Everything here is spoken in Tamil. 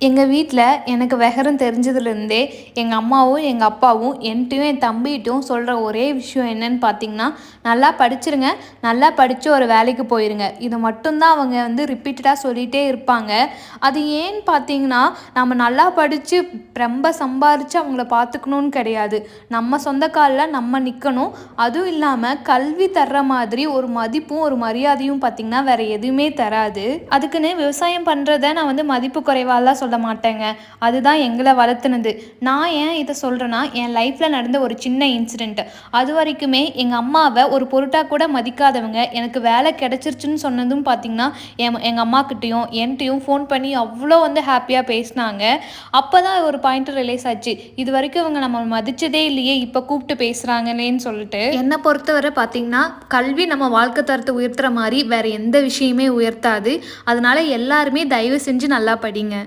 எங்கள் வீட்டில் எனக்கு விவரம் தெரிஞ்சதுலேருந்தே எங்கள் அம்மாவும் எங்கள் அப்பாவும் என்கிட்டையும் என் தம்பிகிட்டையும் சொல்கிற ஒரே விஷயம் என்னன்னு பார்த்தீங்கன்னா, நல்லா படிச்சிருங்க, நல்லா படித்து ஒரு வேலைக்கு போயிருங்க. இது மட்டும்தான் அவங்க ரிப்பீட்டடாக சொல்லிகிட்டே இருப்பாங்க. அது ஏன்னு பார்த்தீங்கன்னா, நம்ம நல்லா படித்து ரொம்ப சம்பாரித்து அவங்கள பார்த்துக்கணுன்னு கிடையாது. நம்ம சொந்த காலில் நம்ம நிற்கணும். அதுவும் இல்லாமல் கல்வி தர்ற மாதிரி ஒரு மதிப்பும் ஒரு மரியாதையும் பார்த்திங்கன்னா வேறு எதுவுமே தராது. அதுக்குன்னு விவசாயம் பண்ணுறத நான் மதிப்பு குறைவாலாம் சொல்ல மாட்டேங்க. அதுதான் எங்களை வளர்த்துனது. நான் ஏன் இதை சொல்கிறேன்னா, என் லைஃப்பில் நடந்த ஒரு சின்ன இன்சிடெண்ட். அது வரைக்குமே எங்கள் அம்மாவை ஒரு பொருட்டாக கூட மதிக்காதவங்க எனக்கு வேலை கிடச்சிருச்சுன்னு சொன்னதும் பார்த்திங்கன்னா, எங்கள் அம்மாக்கிட்டேயும் என்கிட்டையும் ஃபோன் பண்ணி அவ்வளோ ஹாப்பியாக பேசினாங்க. அப்போ தான் ஒரு பாயிண்ட் ரிலைஸ் ஆச்சு, இது வரைக்கும் இவங்க நம்ம மதித்ததே இல்லையே, இப்போ கூப்பிட்டு பேசுகிறாங்களேன்னு சொல்லிட்டு. என்னை பொறுத்தவரை பார்த்திங்கன்னா, கல்வி நம்ம வாழ்க்கை தரத்தை உயர்த்துற மாதிரி வேறு எந்த விஷயமே உயர்த்தாது. அதனால எல்லாருமே தயவு செஞ்சு நல்லா படிங்க.